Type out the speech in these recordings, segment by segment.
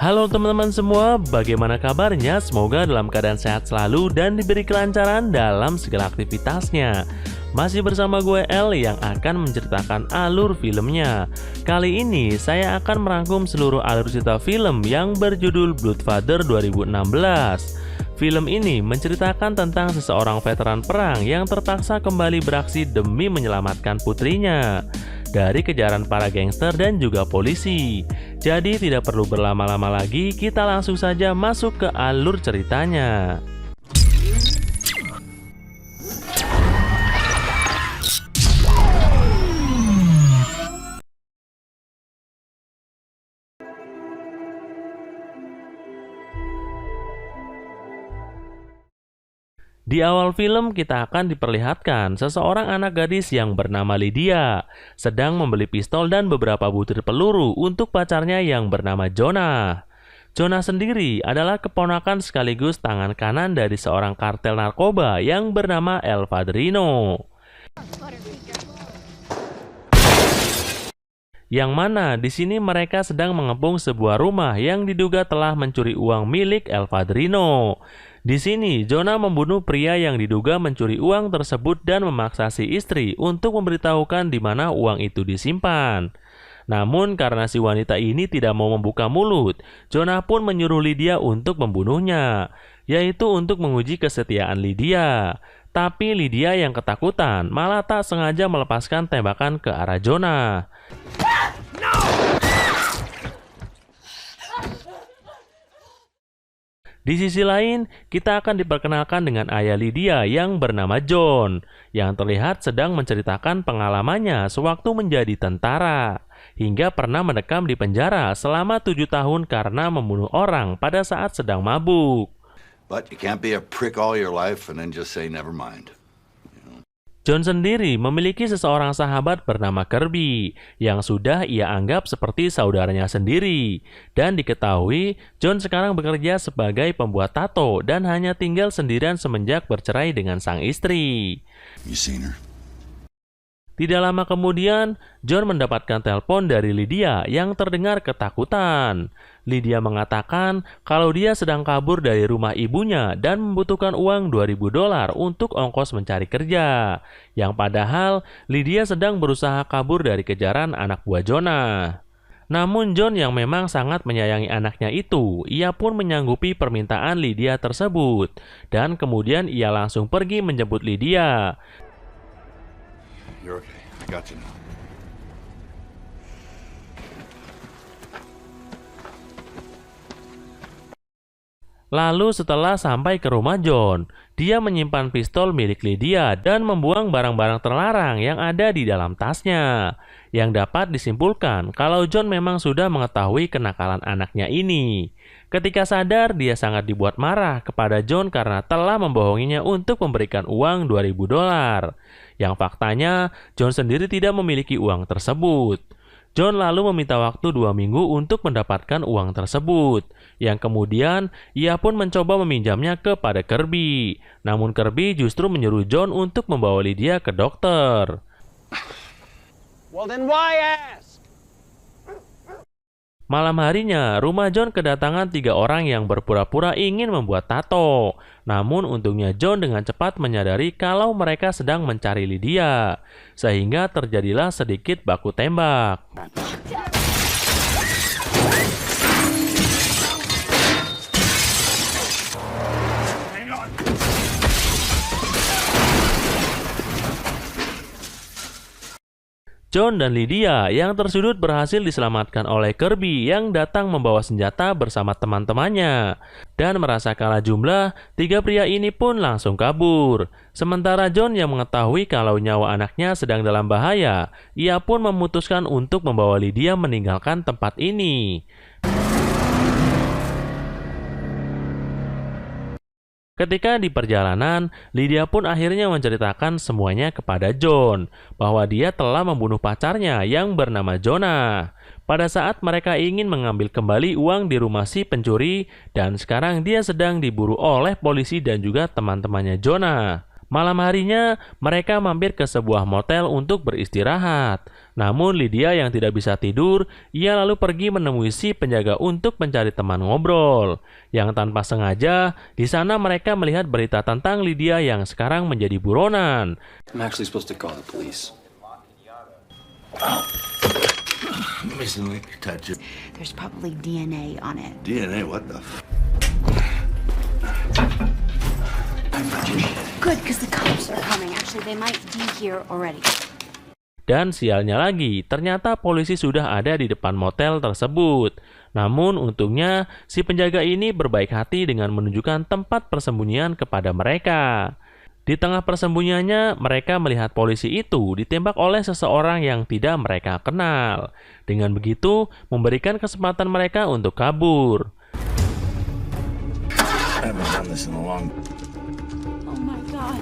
Halo teman-teman semua, bagaimana kabarnya? Semoga dalam keadaan sehat selalu dan diberi kelancaran dalam segala aktivitasnya. Masih bersama gue El yang akan menceritakan alur filmnya. Kali ini saya akan merangkum seluruh alur cerita film yang berjudul Bloodfather 2016. Film ini menceritakan tentang seseorang veteran perang yang terpaksa kembali beraksi demi menyelamatkan putrinya dari kejaran para gangster dan juga polisi. Jadi tidak perlu berlama-lama lagi, kita langsung saja masuk ke alur ceritanya. Di awal film kita akan diperlihatkan seseorang anak gadis yang bernama Lydia sedang membeli pistol dan beberapa butir peluru untuk pacarnya yang bernama Jonah. Jonah sendiri adalah keponakan sekaligus tangan kanan dari seorang kartel narkoba yang bernama El Padrino. Yang mana di sini mereka sedang mengepung sebuah rumah yang diduga telah mencuri uang milik El Padrino. Di sini, Jonah membunuh pria yang diduga mencuri uang tersebut dan memaksa si istri untuk memberitahukan di mana uang itu disimpan. Namun karena si wanita ini tidak mau membuka mulut, Jonah pun menyuruh Lydia untuk membunuhnya, yaitu untuk menguji kesetiaan Lydia. Tapi Lydia yang ketakutan malah tak sengaja melepaskan tembakan ke arah Jonah. Di sisi lain, kita akan diperkenalkan dengan ayah Lydia yang bernama John, yang terlihat sedang menceritakan pengalamannya sewaktu menjadi tentara, hingga pernah mendekam di penjara selama 7 tahun karena membunuh orang pada saat sedang mabuk. But you can't be a prick all your life and then just say never mind. John sendiri memiliki seseorang sahabat bernama Kirby yang sudah ia anggap seperti saudaranya sendiri. Dan diketahui, John sekarang bekerja sebagai pembuat tato dan hanya tinggal sendirian semenjak bercerai dengan sang istri. You seen her? Tidak lama kemudian, John mendapatkan telepon dari Lydia yang terdengar ketakutan. Lydia mengatakan kalau dia sedang kabur dari rumah ibunya dan membutuhkan uang $2.000 untuk ongkos mencari kerja. Yang padahal Lydia sedang berusaha kabur dari kejaran anak buah Jonah. Namun John yang memang sangat menyayangi anaknya itu, ia pun menyanggupi permintaan Lydia tersebut. Dan kemudian ia langsung pergi menjemput Lydia. You're okay. I got you now. Lalu setelah sampai ke rumah John, dia menyimpan pistol milik Lydia dan membuang barang-barang terlarang yang ada di dalam tasnya. Yang dapat disimpulkan kalau John memang sudah mengetahui kenakalan anaknya ini. Ketika sadar, dia sangat dibuat marah kepada John karena telah membohonginya untuk memberikan uang $2.000. Yang faktanya, John sendiri tidak memiliki uang tersebut. John lalu meminta waktu 2 minggu untuk mendapatkan uang tersebut. Yang kemudian, ia pun mencoba meminjamnya kepada Kirby. Namun Kirby justru menyuruh John untuk membawa Lydia ke dokter. Well then why ask? Malam harinya, rumah John kedatangan 3 orang yang berpura-pura ingin membuat tato. Namun untungnya John dengan cepat menyadari kalau mereka sedang mencari Lydia. Sehingga terjadilah sedikit baku tembak. John dan Lydia yang tersudut berhasil diselamatkan oleh Kirby yang datang membawa senjata bersama teman-temannya. Dan merasa kalah jumlah, 3 pria ini pun langsung kabur. Sementara John yang mengetahui kalau nyawa anaknya sedang dalam bahaya, ia pun memutuskan untuk membawa Lydia meninggalkan tempat ini. Ketika di perjalanan, Lydia pun akhirnya menceritakan semuanya kepada John, bahwa dia telah membunuh pacarnya yang bernama Jonah. Pada saat mereka ingin mengambil kembali uang di rumah si pencuri, dan sekarang dia sedang diburu oleh polisi dan juga teman-temannya Jonah. Malam harinya, mereka mampir ke sebuah motel untuk beristirahat. Namun Lydia yang tidak bisa tidur, ia lalu pergi menemui si penjaga untuk mencari teman ngobrol. Yang tanpa sengaja, di sana mereka melihat berita tentang Lydia yang sekarang menjadi buronan. I'm actually supposed to call the police. Mason, let me touch it. There's probably DNA on it. DNA, what the Good, because the cops are coming. Actually, they might be here already. Dan sialnya lagi, ternyata polisi sudah ada di depan motel tersebut. Namun untungnya, si penjaga ini berbaik hati dengan menunjukkan tempat persembunyian kepada mereka. Di tengah persembunyiannya, mereka melihat polisi itu ditembak oleh seseorang yang tidak mereka kenal. Dengan begitu, memberikan kesempatan mereka untuk kabur. I haven't done this in a long... Oh my God.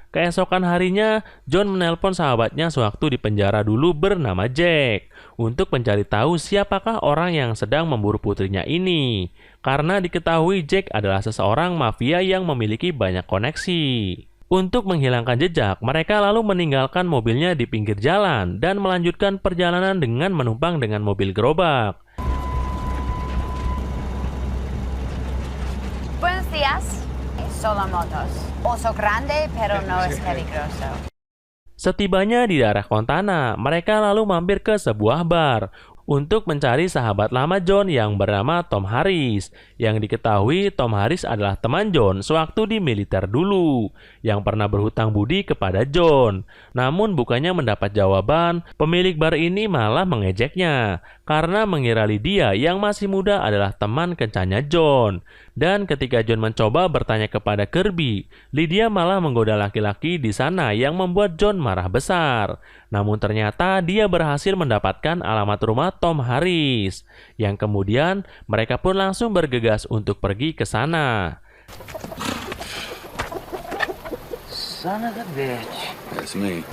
Keesokan harinya, John menelpon sahabatnya sewaktu di penjara dulu bernama Jack untuk mencari tahu siapakah orang yang sedang memburu putrinya ini. Karena diketahui Jack adalah seseorang mafia yang memiliki banyak koneksi. Untuk menghilangkan jejak, mereka lalu meninggalkan mobilnya di pinggir jalan dan melanjutkan perjalanan dengan menumpang dengan mobil gerobak. Buenos días. Solo motos. Oso grande, pero no es peligroso. Setibanya di daerah Fontana, mereka lalu mampir ke sebuah bar untuk mencari sahabat lama John yang bernama Tom Harris. Yang diketahui Tom Harris adalah teman John sewaktu di militer dulu, yang pernah berhutang budi kepada John. Namun bukannya mendapat jawaban, pemilik bar ini malah mengejeknya karena mengira Lydia yang masih muda adalah teman kencannya John. Dan ketika John mencoba bertanya kepada Kirby, Lydia malah menggoda laki-laki di sana yang membuat John marah besar. Namun ternyata dia berhasil mendapatkan alamat rumah Tom Harris, yang kemudian mereka pun langsung bergegas untuk pergi ke sana. Son of a bitch. That's me.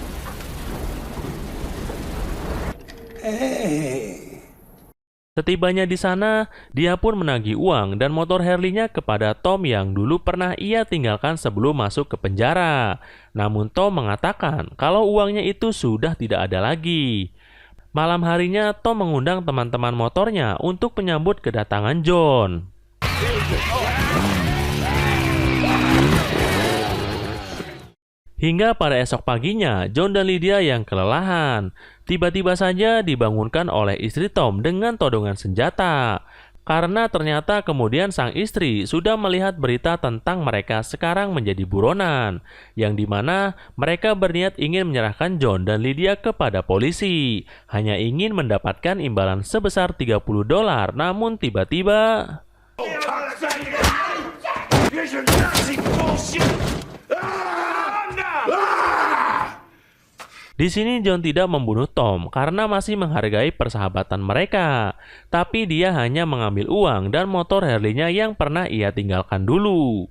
Setibanya di sana, dia pun menagih uang dan motor Harley-nya kepada Tom yang dulu pernah ia tinggalkan sebelum masuk ke penjara. Namun Tom mengatakan kalau uangnya itu sudah tidak ada lagi. Malam harinya, Tom mengundang teman-teman motornya untuk menyambut kedatangan John. Hingga pada esok paginya, John dan Lydia yang kelelahan tiba-tiba saja dibangunkan oleh istri Tom dengan todongan senjata. Karena ternyata kemudian sang istri sudah melihat berita tentang mereka sekarang menjadi buronan, yang dimana mereka berniat ingin menyerahkan John dan Lydia kepada polisi, hanya ingin mendapatkan imbalan sebesar $30. Namun tiba-tiba... Di sini John tidak membunuh Tom karena masih menghargai persahabatan mereka, tapi dia hanya mengambil uang dan motor Harley-nya yang pernah ia tinggalkan dulu.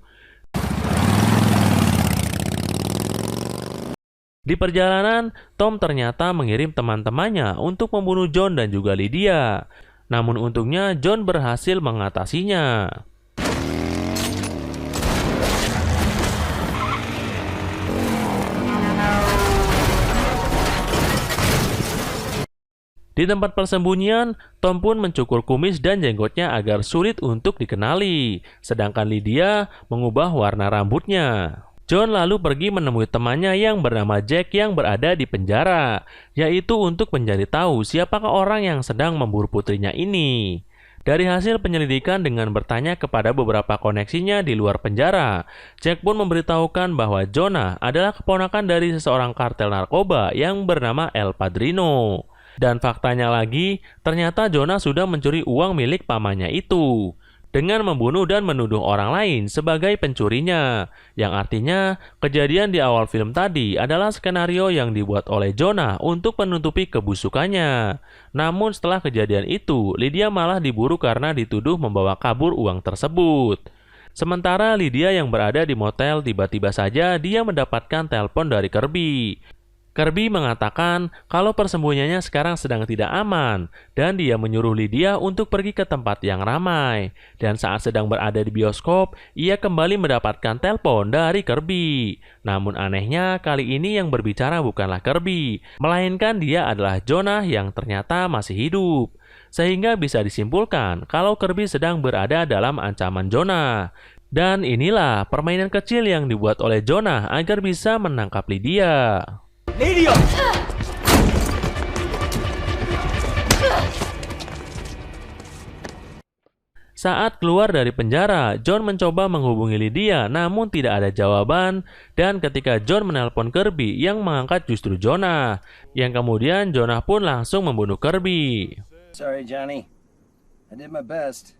Di perjalanan, Tom ternyata mengirim teman-temannya untuk membunuh John dan juga Lydia. Namun untungnya John berhasil mengatasinya. Di tempat persembunyian, Tom pun mencukur kumis dan jenggotnya agar sulit untuk dikenali, sedangkan Lydia mengubah warna rambutnya. John lalu pergi menemui temannya yang bernama Jack yang berada di penjara, yaitu untuk mencari tahu siapakah orang yang sedang memburu putrinya ini. Dari hasil penyelidikan dengan bertanya kepada beberapa koneksinya di luar penjara, Jack pun memberitahukan bahwa Jonah adalah keponakan dari seseorang kartel narkoba yang bernama El Padrino. Dan faktanya lagi, ternyata Jonah sudah mencuri uang milik pamannya itu dengan membunuh dan menuduh orang lain sebagai pencurinya. Yang artinya, kejadian di awal film tadi adalah skenario yang dibuat oleh Jonah untuk menutupi kebusukannya. Namun setelah kejadian itu, Lydia malah diburu karena dituduh membawa kabur uang tersebut. Sementara Lydia yang berada di motel tiba-tiba saja dia mendapatkan telepon dari Kirby. Kirby mengatakan kalau persembunyiannya sekarang sedang tidak aman dan dia menyuruh Lydia untuk pergi ke tempat yang ramai. Dan saat sedang berada di bioskop, ia kembali mendapatkan telepon dari Kirby. Namun anehnya kali ini yang berbicara bukanlah Kirby, melainkan dia adalah Jonah yang ternyata masih hidup. Sehingga bisa disimpulkan kalau Kirby sedang berada dalam ancaman Jonah. Dan inilah permainan kecil yang dibuat oleh Jonah agar bisa menangkap Lydia. Saat keluar dari penjara, John mencoba menghubungi Lydia namun tidak ada jawaban, dan ketika John menelpon Kirby yang mengangkat justru Jonah, yang kemudian Jonah pun langsung membunuh Kirby. Sorry, Johnny. I did my best.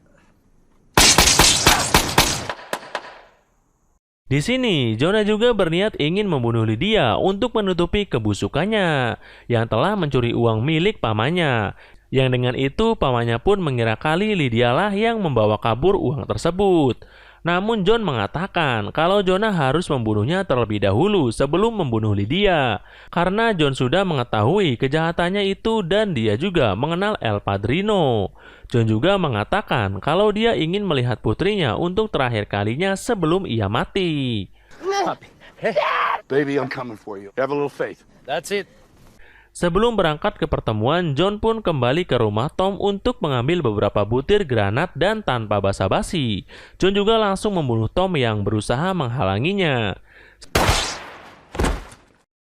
Di sini, Jonah juga berniat ingin membunuh Lydia untuk menutupi kebusukannya yang telah mencuri uang milik pamannya. Yang dengan itu, pamannya pun mengira kali Lydia lah yang membawa kabur uang tersebut. Namun John mengatakan kalau Jonah harus membunuhnya terlebih dahulu sebelum membunuh Lydia. Karena John sudah mengetahui kejahatannya itu dan dia juga mengenal El Padrino. John juga mengatakan kalau dia ingin melihat putrinya untuk terakhir kalinya sebelum ia mati. Baby, I'm coming for you. Have a little faith. That's it. Sebelum berangkat ke pertemuan, John pun kembali ke rumah Tom untuk mengambil beberapa butir granat dan tanpa basa-basi, John juga langsung membunuh Tom yang berusaha menghalanginya.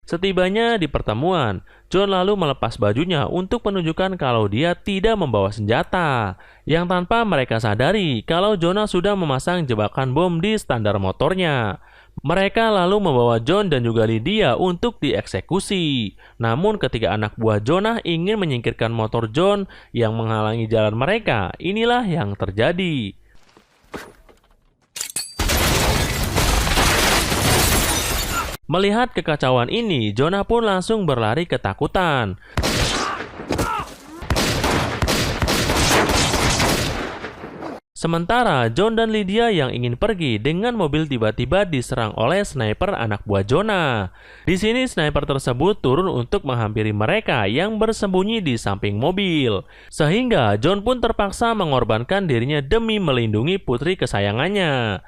Setibanya di pertemuan, John lalu melepas bajunya untuk menunjukkan kalau dia tidak membawa senjata, yang tanpa mereka sadari kalau Jonah sudah memasang jebakan bom di standar motornya. Mereka lalu membawa John dan juga Lydia untuk dieksekusi. Namun ketika anak buah Jonah ingin menyingkirkan motor John yang menghalangi jalan mereka, inilah yang terjadi. Melihat kekacauan ini, Jonah pun langsung berlari ketakutan. Sementara John dan Lydia yang ingin pergi dengan mobil tiba-tiba diserang oleh sniper anak buah Jonah. Di sini sniper tersebut turun untuk menghampiri mereka yang bersembunyi di samping mobil. Sehingga John pun terpaksa mengorbankan dirinya demi melindungi putri kesayangannya.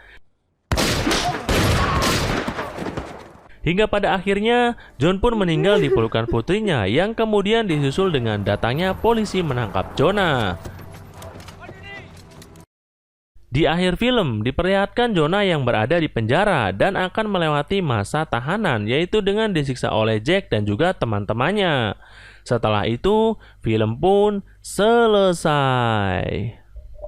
Hingga pada akhirnya, John pun meninggal di pelukan putrinya yang kemudian disusul dengan datangnya polisi menangkap Jonah. Di akhir film, diperlihatkan Jonah yang berada di penjara dan akan melewati masa tahanan, yaitu dengan disiksa oleh Jack dan juga teman-temannya. Setelah itu, film pun selesai.